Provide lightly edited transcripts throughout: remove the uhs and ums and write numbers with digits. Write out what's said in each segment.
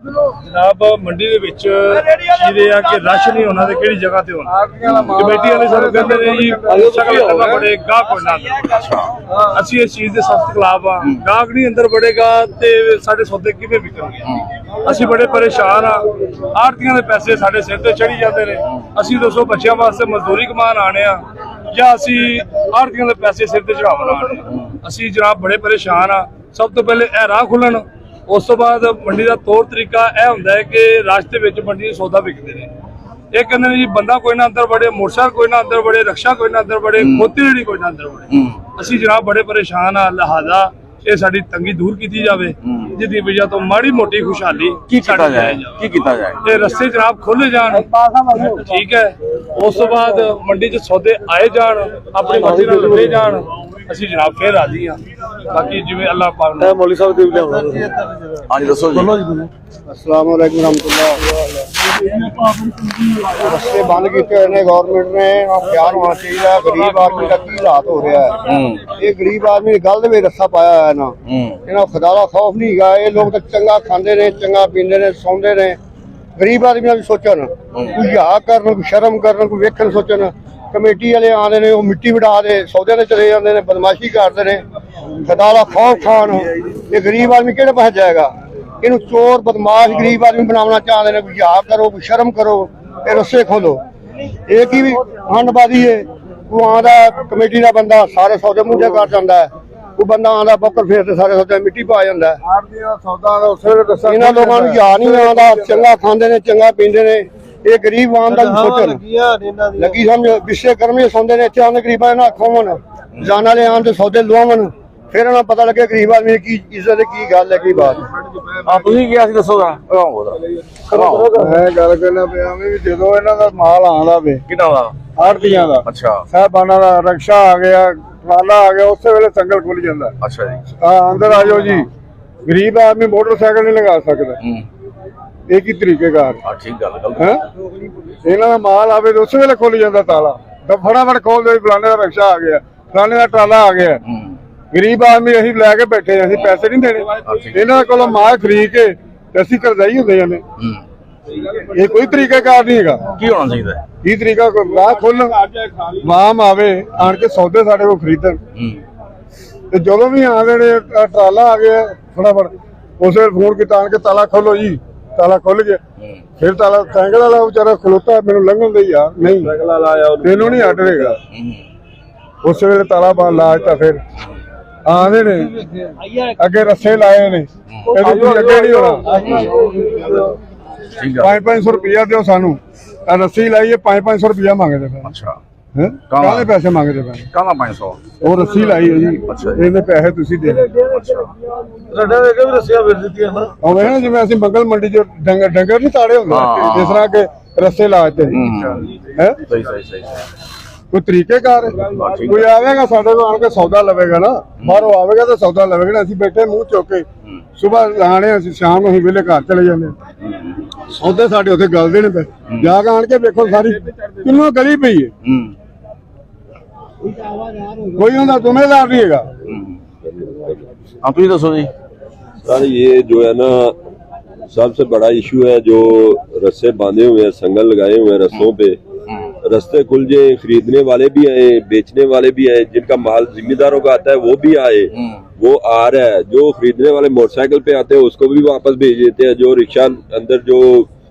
जनाब मंडी ਦੇ ਵਿੱਚ ਚੀਰੇ ਆ ਕਿ ਰਸ਼ ਨਹੀਂ ਉਹਨਾਂ ਦੇ ਕਿਹੜੀ ਜਗ੍ਹਾ ਤੇ ਹੋਣਾ। ਕਮੇਟੀ ਵਾਲੇ ਸਾਨੂੰ ਕਹਿੰਦੇ ਨੇ ਜੀ ਸ਼ਕਲ ਕਰਨਾ ਬੜੇ ਗਾਹਕ ਹੋਣਾ। ਅਸੀਂ ਇਸ ਚੀਜ਼ ਦੇ ਸਖਤ ਖਿਲਾਫ ਆ। ਗਾਹਕ ਨਹੀਂ ਅੰਦਰ ਵੜੇਗਾ ਤੇ ਸਾਡੇ ਸੌਦੇ ਕਿਵੇਂ ਵਿਕਣਗੇ। ਅਸੀਂ ਬੜੇ ਪਰੇਸ਼ਾਨ ਆ। ਆੜਤੀਆਂ ਦੇ ਪੈਸੇ ਸਾਡੇ ਸਿਰ ਤੇ ਚੜੀ ਜਾਂਦੇ ਨੇ। ਅਸੀਂ ਦੱਸੋ ਬੱਚਿਆਂ ਵਾਸਤੇ ਮਜ਼ਦੂਰੀ ਕਮਾਉਣ ਆਣੇ ਆ ਜਾਂ ਅਸੀਂ ਆੜਤੀਆਂ ਦੇ ਪੈਸੇ ਸਿਰ ਤੇ ਚੜਾਉਣ ਆਣੇ ਆ। ਅਸੀਂ ਜਨਾਬ ਬੜੇ ਪਰੇਸ਼ਾਨ ਆ। ਸਭ ਤੋਂ ਪਹਿਲੇ ਇਹ ਰਾਹ ਖੁੱਲਣ, ਉਸ ਤੋਂ ਬਾਅਦ ਮੰਡੀ ਦਾ ਤੌਰ ਤਰੀਕਾ ਇਹ ਹੁੰਦਾ ਹੈ ਕਿ ਰਸਤੇ ਵਿੱਚ ਮੰਡੀ ਦੇ ਸੌਦਾ ਵਿਕਦੇ ਨੇ। ਇਹ ਕਹਿੰਦੇ ਨੇ ਜੀ ਬੰਦਾ ਕੋਈ ਨਾ ਅੰਦਰ ਵੜੇ, ਮੋਟਰਸਾਈਕਲ ਕੋਈ ਨਾ ਅੰਦਰ ਵੜੇ, ਰਕਸ਼ਾ ਕੋਈ ਨਾ ਅੰਦਰ ਵੜੇ, ਖੋਤੀ ਰੇਹੜੀ ਕੋਈ ਨਾ ਅੰਦਰ ਵੜੇ। ਅਸੀਂ ਜਨਾਬ ਬੜੇ ਪਰੇਸ਼ਾਨ ਆ। ਲਿਹਾਜ਼ਾ ਇਹ ਸਾਡੀ ਤੰਗੀ ਦੂਰ ਕੀਤੀ ਜਾਵੇ, ਜਿਹਦੀ ਵਜ੍ਹਾ ਤੋਂ ਮਾੜੀ ਮੋਟੀ ਖੁਸ਼ਹਾਲੀ ਕੀ ਕੀਤਾ ਜਾਏ। ਇਹ ਰਸਤੇ ਜਨਾਬ ਖੋਲੇ ਜਾਣ, ਠੀਕ ਹੈ। ਉਸ ਤੋਂ ਬਾਅਦ ਮੰਡੀ 'ਚ ਸੌਦੇ ਆਏ ਜਾਣ, ਆਪਣੀ ਮਰਜ਼ੀ ਨਾਲ ਲੱਗੇ ਜਾਣ। ਅਸੀਂ ਜਨਾਬ ਫੇਰ ਰਾਜੀ ਹਾਂ। ਬਾਕੀ ਜਿਵੇਂ ਅੱਲਾਹ ਪਾਕ ਨੇ ਮੌਲੀ ਸਾਹਿਬ ਦੇ ਲਿਆਉਣਾ। ਹਾਂਜੀ ਦੱਸੋ ਜੀ। अस्सलाम वालेकुम रहमतुल्लाह। रस्ते बंद किए हुए गवर्नमेंट ने, ख्याल होना चाहिए। गरीब आदमी का की हालात हो रहा है। ये गरीब आदमी गल में रस्सा पाया है ना, इन्होंने खुदा का खौफ नहीं है। ये लोग तो चंगा खाते ने, चंगा पीते ने, सौंदे ने। गरीब आदमी भी सोचन, कोई हा करन, कोई शर्म करन, कोई वेखन सोचन। कमेटी वाले आते ने, मिट्टी बिठा दे सौदे ने चले जाते हैं, बदमाशी करते हैं। खुदा का खौफ खान ये गरीब आदमी किहड़े पासे जाएगा। इन्हू चोर बदमाश गरीब आदमी बनाना चाहते हैं। कोई हा करो, कोई शर्म करो, ये रस्से खोलो। एक ही हंडबाजी है। कोई आंदा कमेटी का बंदा सारे सौदे मुंझे कर जाता है, कोई बंदा आंदा बकर फेर ते सारे सौदे मिट्टी पा जाता है। इन्होंने लोगों को हा नहीं आता। चंगा खाते ने, चंगा पीते ने। ये गरीब आम का सोचन लगी समझ विशे कर्मी सौंदे ने। इतने आने गरीबा ना खोवन जान वाले आन सौदे लुआवन, फिर उन्हें पता लगे गरीब आदमी की इज्जत की गल है, की बात है। दसो मैं गल करना पिया भी जो इन्हों का माल आंदा वे आड़तियां दा, अच्छा साहबाना दा, रक्शा आ गया, ट्राला आ गया, उस वेले संगल खुल जाता। अच्छा जी। अंदर आ जाओ जी। गरीब आदमी मोटरसाइकिल नहीं लगा सकता। एक ही तरीकेकार ठीक गल है। इन्हों का माल आवे तो उस वेले खुल जाता ताला, तो फटाफट खोल दो। फलाने का रक्शा आ गया, फलाने का ट्राला आ गया। गरीब आदमी असीं लैके बैठे, असीं पैसे नहीं देने। इन्हों कोलों माल खरीद के असीं करजाई होंदे जाने। ये कोई तरीकेकार नहीं है। की होना चाहिए की तरीका राह खोलन, वाम आवे आन के सौदे साडे को खरीदन। ते जो भी आंदे ने ट्राला आ गया, फटाफट उस वेले फोन किया आन के ताला खोलो जी। ताला खुल गया, फिर ताला साइकिल वाला बेचारा खलोता, मैनू लंघन दे यार नहीं तेनू नहीं हट रहेगा। उस वेले ताला बाहर ला दिता। फिर आंदे ने अगे रस्से लाए ने, अगे नहीं होना। 500 रुपया दो सानू, रस्सी लाइए 500 रुपया मांगते पे। अच्छा काले पैसे मांगते पे। काला 500 वो रस्सी लाई है जी। इन्हें पैसे तुसी दे जिवें असीं मंगल मंडी च डंगर नहीं ताड़े होंदे, इस तरह के रस्से लाते हैं। कोई तरीकेकार है। कोई आवेगा साडे को आके सौदा लवेगा ना, बाहरों आवेगा तो सौदा लवेगा। असीं बैठे मुंह चुक के सुबह लाने, असीं शाम नूं वेले घर चले जांदे। सौदे साडे उत्थे गलदे ने पे, जाके आन के देखो सारी किन्नों गली पई है। कोई उनका जिम्मेदार नहीं है। आप ही दसो जी। सर ये जो है ना सबसे बड़ा इशू है, जो रस्से बांधे हुए हैं, संगल लगाए हुए हैं रस्सों पे। रस्ते खुल जाए, खरीदने वाले भी आए, बेचने वाले भी आए, जिनका माल जिम्मेदारों का आता है वो भी आए, वो आ रहा है। जो खरीदने वाले मोटरसाइकिल पे आते हैं उसको भी वापस भेज देते हैं। जो रिक्शा अंदर जो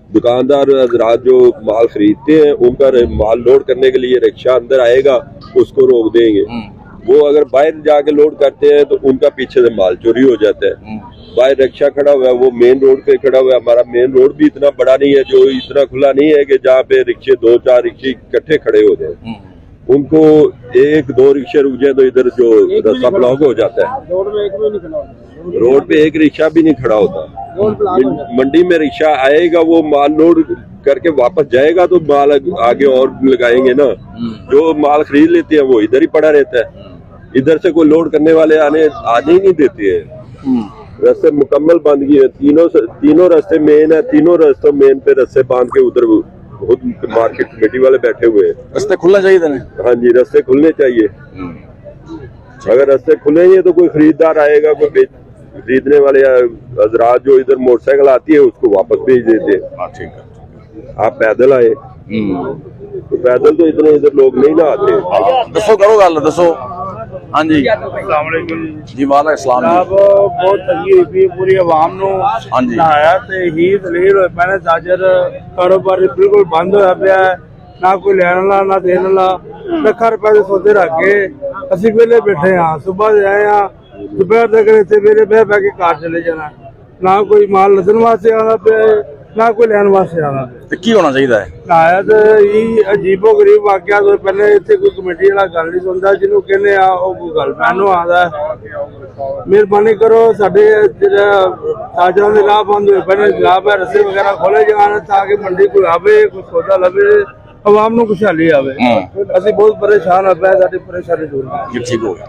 दुकानदार हजरात जो माल खरीदते हैं, उनका माल लोड करने के लिए रिक्शा अंदर आएगा, उसको रोक देंगे। वो अगर बाहर जाके लोड करते हैं तो उनका पीछे से माल चोरी हो जाता है। बाहर रिक्शा खड़ा हुआ है, वो मेन रोड पे खड़ा हुआ है। हमारा मेन रोड भी इतना बड़ा नहीं है, जो इतना खुला नहीं है कि जहाँ पे रिक्शे 2-4 रिक्शे इकट्ठे खड़े हो जाए। उनको 1-2 रिक्शे रुक जाए तो इधर जो रास्ता ब्लॉक हो जाता है। रोड पे एक रिक्शा भी नहीं खड़ा होता। मंडी में रिक्शा आएगा, वो माल लोड करके वापस जाएगा तो माल आगे और लगाएंगे ना। जो माल खरीद लेते हैं वो इधर ही पड़ा रहता है। इधर से कोई लोड करने वाले आने ही नहीं देते हैं। रास्ते मुकम्मल बंद किए। तीनों रास्ते मेन है, तीनों रास्तों मेन पे रास्ते बांध के उधर खुद मार्केट कमेटी वाले बैठे हुए हैं। रास्ते खुलना चाहिए था। हाँ जी, रास्ते खुलने चाहिए। अगर रास्ते खुलेंगे तो कोई खरीदार आएगा, कोई खरीदने वाले हजरात जो इधर मोटरसाइकिल आती है उसको वापस भेज देते हैं। हाँ ठीक है। आप पैदल आए तो पैदल तो इतने इधर लोग नहीं ना आते। दसो करो गल दसो। हाँ जी अस्सलाम वालेकुम जी वालेकुम सलाम जनाब जी। बहुत तंगी हुई पई पूरी आवाम ਨੂੰ ਹਾਂਜੀ। ਨਹਾਇਆ ਤੇ ਹੀ ਦਲੀਲ ਹੋਏ ਪੈਣੇ ਸਾਜਰ ਕਾਰੋਬਾਰ ਬਿਲਕੁਲ ਬੰਦ ਹੋਇਆ ਪਿਆ ਹੈ। ਨਾ ਕੋਈ ਲੈਣ ਵਾਲਾ ਨਾ ਦੇਣ ਵਾਲਾ ਲੱਖਾਂ ਰੁਪਏ ਦੇ ਸੌਦੇ ਰੱਖ ਕੇ ਅਸੀਂ ਵਿਹਲੇ ਬੈਠੇ ਹਾਂ ਸਵੇਰ ਦੇ ਆਏ ਹਾਂ ਦੁਪਹਿਰ ਤੱਕ ਇੱਥੇ ਵਿਹਲੇ ਬਹਿ ਕੇ ਘਰ ਚਲੇ ਜਾਣਾ ਨਾ ਕੋਈ ਮਾਲ ਲੱਦਣ ਵਾਸਤੇ ਆਉਣਾ ਪਿਆ ਹੈ, ਨਾ ਕੋਈ ਲੈਣ ਵਾਸਤੇ ਆਉਣਾ ਪਿਆ ਤੇ ਕੀ ਹੋਣਾ ਚਾਹੀਦਾ ਹੈ? ਨਹਾਇਆ ਤੇ ਇਹ ਅਜੀਬੋ ਗਰੀਬ ਵਾਕਿਆ ਤੋਂ ਪਹਿਲੇ ਇੱਥੇ ਕੋਈ ਕਮੇਟੀ ਵਾਲਾ ਗੱਲ ਨਹੀਂ ਸੁਣਦਾ ਜਿਹਨੂੰ ਕਹਿੰਦੇ ਆ ਉਹ ਕੋਈ ਗੱਲ ਮੈਨੂੰ ਆਦਾ ਮਿਹਰਬਾਨੀ ਕਰੋ ਸਾਡੇ ਜਿਹੜਾ ਤਾਜਰਾਂ ਦੇ ਲਾਭ ਬੰਦ ਹੋਏ ਪਹਿਲੇ ਲਾਭ ਹੈ ਰਸੇ ਵਗੈਰਾ ਖੋਲੇ ਜਾਣ ਤਾਂ ਕਿ ਮੰਡੀ ਕੋਈ ਆਵੇ ਕੋਈ ਸੌਦਾ ਲਵੇ ਆਵਾਮ ਨੂੰ ਖੁਸ਼ਹਾਲੀ ਆਵੇ ਅਸੀਂ ਬਹੁਤ ਪਰੇਸ਼ਾਨ ਹੋ ਪਏ ਸਾਡੀ ਪਰੇਸ਼ਾਨੀ ਦੂਰ ये ठीक हो गया।